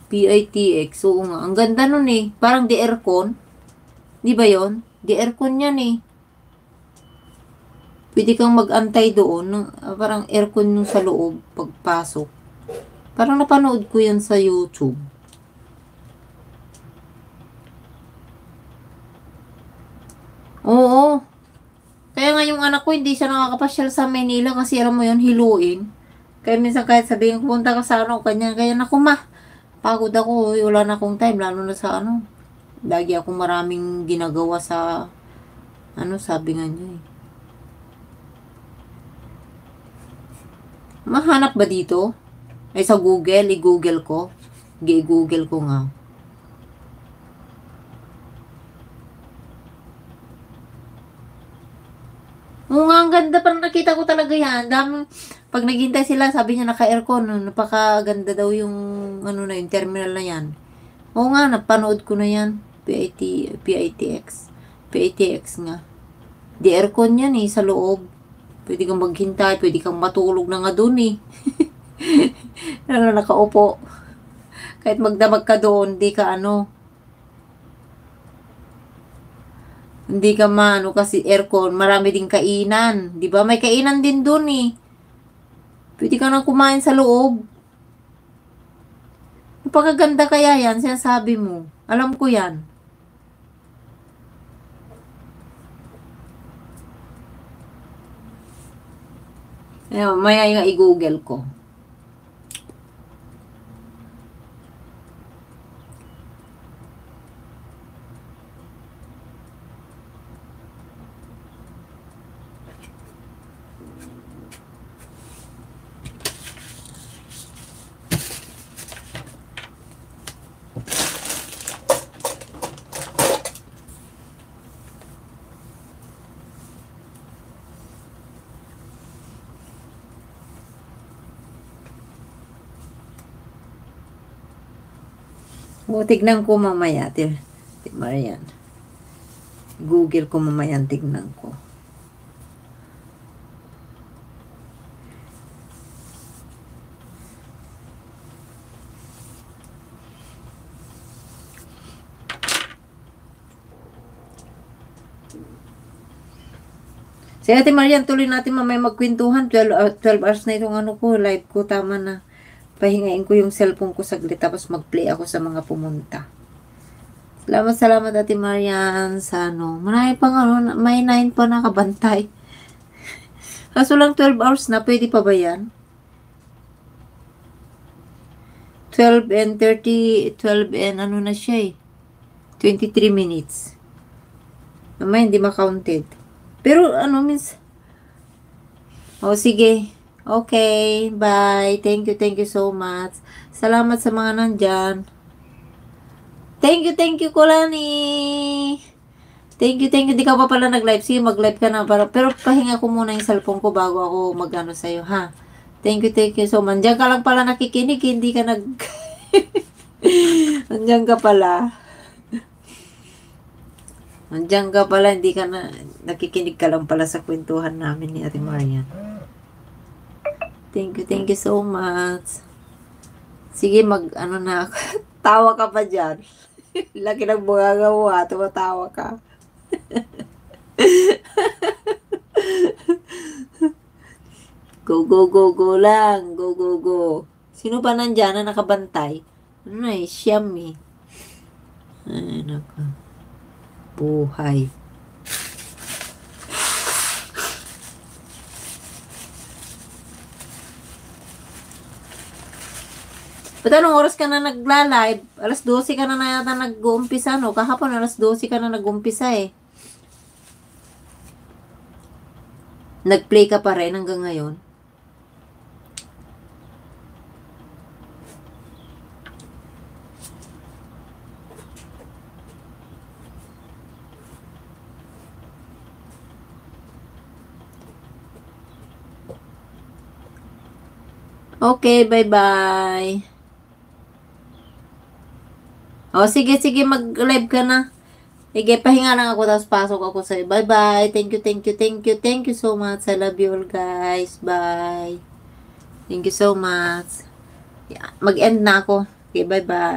PITX. Oo nga. Ang ganda nun eh. Parang di aircon. Di ba yon? Di aircon yan eh. Pwede kang mag-antay doon. Parang aircon yung sa loob pagpasok. Parang napanood ko yan sa YouTube. Oo. Kaya nga yung anak ko hindi siya nakakapasyal sa Manila kasi alam mo yun, hiluin. Kaya minsan kahit sabihin ko, punta ka sa ano, kanya, kaya naku ma, pagod ako, wala na akong time, lalo na sa ano. Lagi akong maraming ginagawa sa, ano sabi nga niya eh. Mahanap ba dito? Ay sa Google, i-Google ko. I-Google ko nga. Oo nga, ang ganda. Parang nakita ko talaga yan. Daming, pag naghintay sila, sabi niya naka-aircon. Napakaganda daw yung, ano na yung terminal na yan. Oo nga, napanood ko na yan. PITX. PITX nga. Di aircon yan eh, sa loob. Pwede kang maghintay, pwede kang matulog na nga dun eh. Lalo nakaupo. Kahit magdamag ka doon, di ka ano, hindi ka maano kasi aircon, marami ding kainan. Di ba? May kainan din doon eh. Pwede ka nang kumain sa loob. Napakaganda kaya yan, sinasabi mo. Alam ko yan. Ayun, maya yung i-google ko. O, tignan ko mamaya. Marian. Google ko mamaya, tignan ko. Si Ate Marian, tuloy natin mamaya magkwentuhan. 12 hours na itong ano ko, live ko. Tama na. Pahingain ko yung cellphone ko saglit tapos mag-play ako sa mga pumunta. Salamat Ate Marian sa ano. Marami pang ano, may 9 pa nakabantay. Kaso lang 12 hours na, pwede pa ba yan? 12 and 30, 12 and ano na siya eh. 23 minutes. Mamaya hindi ma-counted. Pero ano means, oh sige. Okay, bye. Thank you so much. Salamat sa mga nandyan. Thank you, Kulani. Thank you. Di ka pa pala nag-live. Sige, mag-live ka na. Pero pahinga ko muna yung cellphone ko bago ako mag-ano sa'yo, ha? Thank you so much. Diyan ka lang pala nakikinig. Hindi ka nag... Andiyan ka pala. Andiyan ka pala. Hindi ka na... Nakikinig ka lang pala sa kwentuhan namin ni Ate Marian. Thank you so much. Sige, ano na. Tawa ka pa dyan. Laki ng bunganga mo ha. Tumatawa ka. Go lang. Go. Sino pa nandyan na nakabantay? Ano eh, siyam eh. Ay, naka. Buhay. Ba't anong oras ka na nagla-live? Alas 12 ka na yata nag-uumpisa, no? Kahapon alas 12 ka na nag-uumpisa eh. Nag-play ka pa rin hanggang ngayon? Okay, bye-bye. O, sige, mag-live ka na. Sige, pahinga lang ako, tapos pasok ako sa'yo. Bye-bye. Thank you so much. I love you all, guys. Bye. Thank you so much. Mag-end na ako. Okay, bye-bye.